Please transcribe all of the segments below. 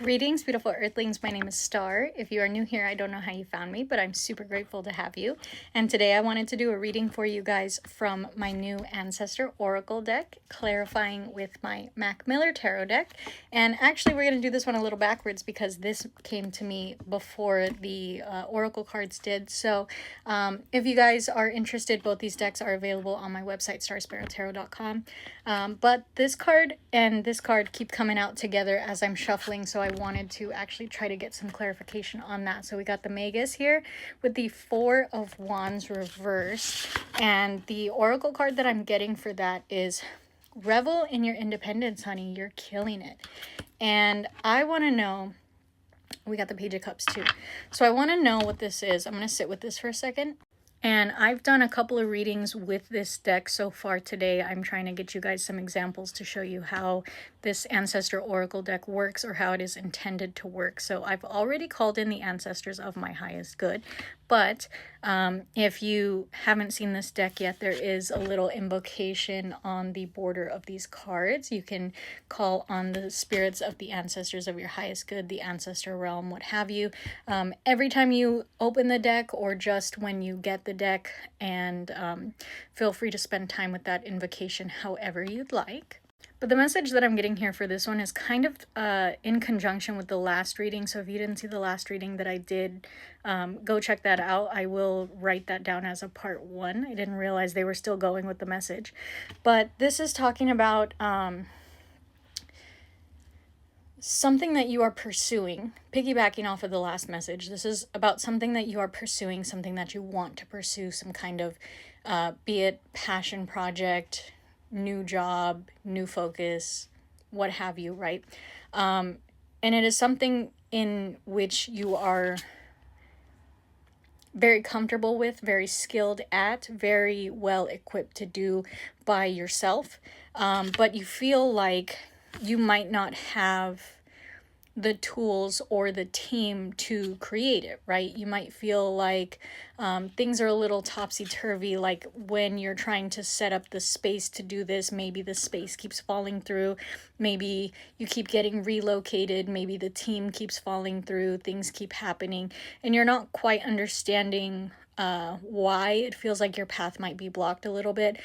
Greetings, beautiful earthlings. My name is Star. If you are new here, I don't know how you found me, but I'm super grateful to have you. And today I wanted to do a reading for you guys from my new Ancestor Oracle deck, clarifying with my Mac Miller Tarot deck. And actually, we're going to do this one a little backwards because this came to me before the Oracle cards did. So if you guys are interested, both these decks are available on my website, starsparrowtarot.com. But this card and this card keep coming out together as I'm shuffling, so I wanted to actually try to get some clarification on that. So we got the Magus here with the Four of Wands reversed, and the Oracle card that I'm getting for that is Revel in your independence, honey. You're killing it. And I want to know, we got the Page of Cups too. So I want to know what this is. I'm going to sit with this for a second. And I've done a couple of readings with this deck so far today. I'm trying to get you guys some examples to show you how this Ancestor Oracle deck works or how it is intended to work. So I've already called in the ancestors of my highest good. But if you haven't seen this deck yet, there is a little invocation on the border of these cards. You can call on the spirits of the ancestors of your highest good, the ancestor realm, what have you. Every time you open the deck or just when you get the deck, and feel free to spend time with that invocation however you'd like. But the message that I'm getting here for this one is kind of in conjunction with the last reading. So if you didn't see the last reading that I did, go check that out. I will write that down as a part 1. I didn't realize they were still going with the message. But this is talking about something that you are pursuing, piggybacking off of the last message. This is about something that you are pursuing, something that you want to pursue, some kind of, be it passion project, new job, new focus, what have you, right? And it is something in which you are very comfortable with, very skilled at, very well equipped to do by yourself. But you feel like you might not have the tools or the team to create it, right? You might feel like things are a little topsy-turvy, like when you're trying to set up the space to do this, maybe the space keeps falling through, maybe you keep getting relocated, maybe the team keeps falling through, things keep happening, and you're not quite understanding why it feels like your path might be blocked a little bit.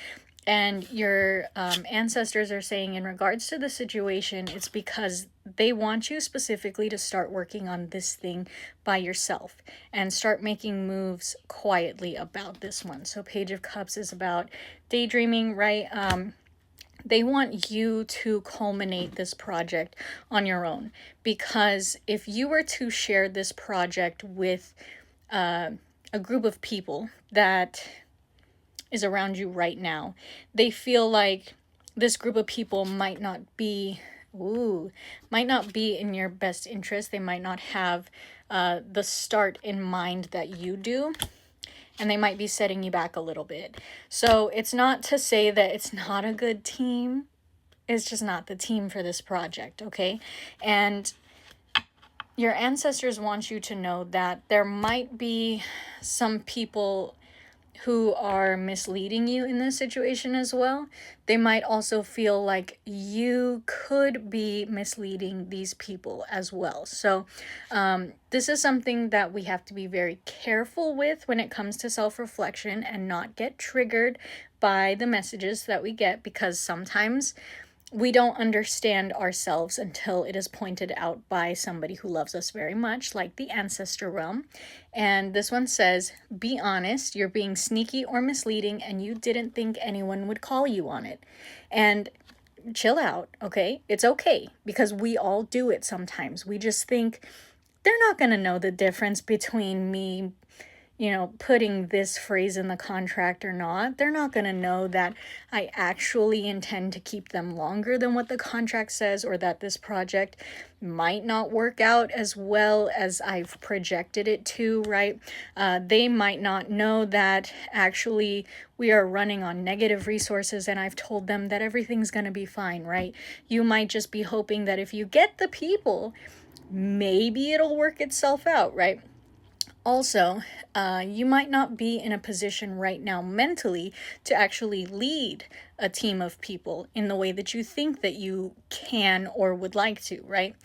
And your ancestors are saying in regards to the situation, it's because they want you specifically to start working on this thing by yourself and start making moves quietly about this one. So Page of Cups is about daydreaming, right? They want you to culminate this project on your own, because if you were to share this project with a group of people that is around you right now, they feel like this group of people might not be in your best interest. They might not have the start in mind that you do, and they might be setting you back a little bit. So it's not to say that it's not a good team, it's just not the team for this project, okay? And your ancestors want you to know that there might be some people who are misleading you in this situation as well. They might also feel like you could be misleading these people as well. So this is something that we have to be very careful with when it comes to self-reflection and not get triggered by the messages that we get, because sometimes we don't understand ourselves until it is pointed out by somebody who loves us very much, like the Ancestor realm. And this one says, be honest, you're being sneaky or misleading, and you didn't think anyone would call you on it. And chill out, okay? It's okay, because we all do it sometimes. We just think they're not going to know the difference between me, putting this phrase in the contract or not. They're not going to know that I actually intend to keep them longer than what the contract says, or that this project might not work out as well as I've projected it to, right? They might not know that actually we are running on negative resources and I've told them that everything's going to be fine, right? You might just be hoping that if you get the people, maybe it'll work itself out, right? Also, you might not be in a position right now mentally to actually lead a team of people in the way that you think that you can or would like to, right?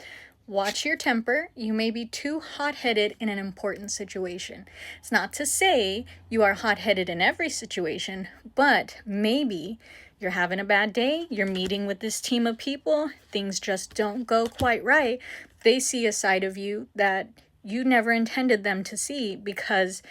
Watch your temper. You may be too hot-headed in an important situation. It's not to say you are hot-headed in every situation, but maybe you're having a bad day, you're meeting with this team of people, things just don't go quite right. They see a side of you that you never intended them to see because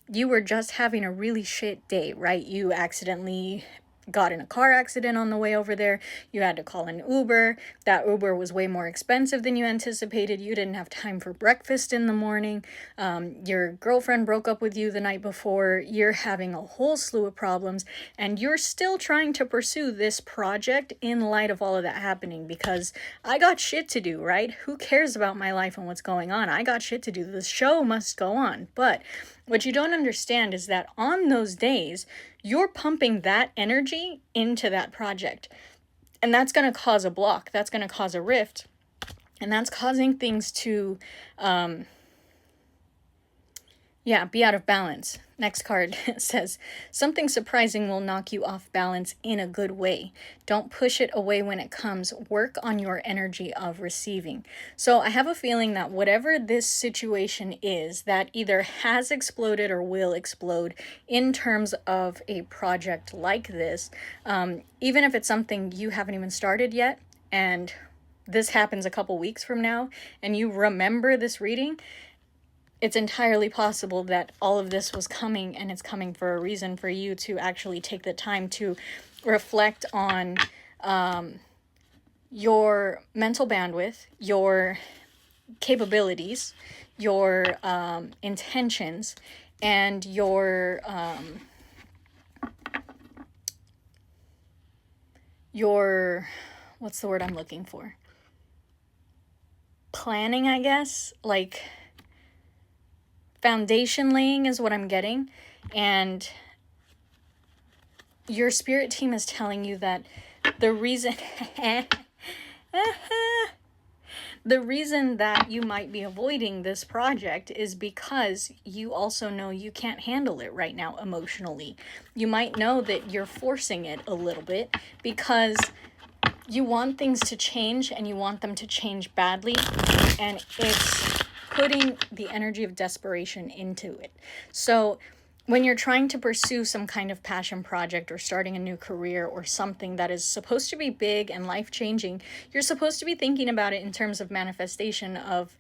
you were just having a really shit day, right? You accidentally got in a car accident on the way over there. You had to call an Uber. That Uber was way more expensive than you anticipated. You didn't have time for breakfast in the morning. Your girlfriend broke up with you the night before. You're having a whole slew of problems, and you're still trying to pursue this project in light of all of that happening, because I got shit to do, right? Who cares about my life and what's going on? I got shit to do. The show must go on. But what you don't understand is that on those days, you're pumping that energy into that project. And that's going to cause a block. That's going to cause a rift. And that's causing things to, be out of balance. Next card says, something surprising will knock you off balance in a good way. Don't push it away when it comes. Work on your energy of receiving. So I have a feeling that whatever this situation is that either has exploded or will explode in terms of a project like this, even if it's something you haven't even started yet, and this happens a couple weeks from now, and you remember this reading, it's entirely possible that all of this was coming, and it's coming for a reason, for you to actually take the time to reflect on your mental bandwidth, your capabilities, your intentions, and your what's the word I'm looking for? Planning, I guess. Like, foundation laying is what I'm getting. And your spirit team is telling you that the reason the reason that you might be avoiding this project is because you also know you can't handle it right now emotionally. You might know that you're forcing it a little bit because you want things to change, and you want them to change badly, and it's putting the energy of desperation into it. So when you're trying to pursue some kind of passion project or starting a new career or something that is supposed to be big and life-changing, you're supposed to be thinking about it in terms of manifestation, of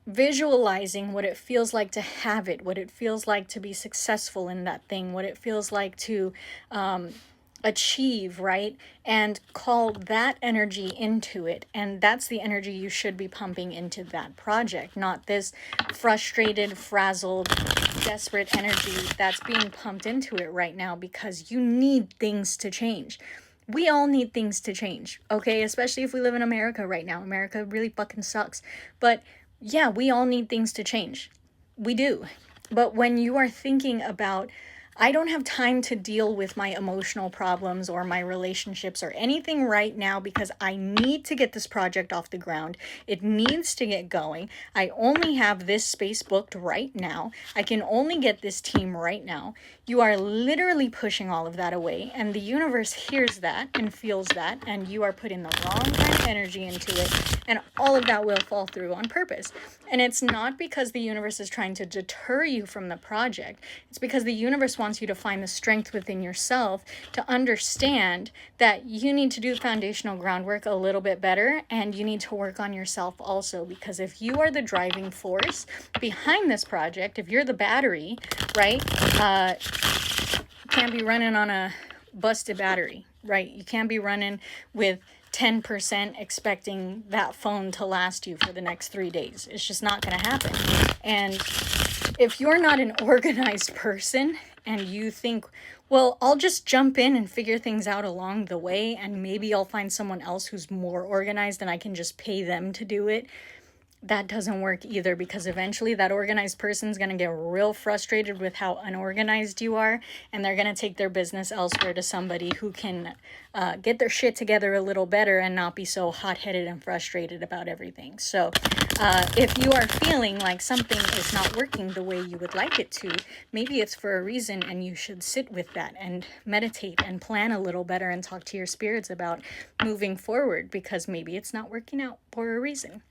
visualizing what it feels like to have it, what it feels like to be successful in that thing, what it feels like to achieve, right? And call that energy into it. And that's the energy you should be pumping into that project, not this frustrated, frazzled, desperate energy that's being pumped into it right now because you need things to change. We all need things to change, okay? Especially if we live in America right now. America really fucking sucks. But yeah, we all need things to change. We do. But when you are thinking about, I don't have time to deal with my emotional problems or my relationships or anything right now because I need to get this project off the ground. It needs to get going. I only have this space booked right now. I can only get this team right now. You are literally pushing all of that away, and the universe hears that and feels that, and you are putting the wrong kind of energy into it, and all of that will fall through on purpose. And it's not because the universe is trying to deter you from the project. It's because the universe wants you to find the strength within yourself to understand that you need to do foundational groundwork a little bit better, and you need to work on yourself also, because if you are the driving force behind this project, if you're the battery, right, can't be running on a busted battery, right? You can't be running with 10% expecting that phone to last you for the next 3 days. It's just not going to happen. And if you're not an organized person and you think, well, I'll just jump in and figure things out along the way, and maybe I'll find someone else who's more organized and I can just pay them to do it, that doesn't work either, because eventually that organized person's going to get real frustrated with how unorganized you are, and they're going to take their business elsewhere to somebody who can get their shit together a little better and not be so hot-headed and frustrated about everything. So if you are feeling like something is not working the way you would like it to, maybe it's for a reason, and you should sit with that and meditate and plan a little better and talk to your spirits about moving forward, because maybe it's not working out for a reason.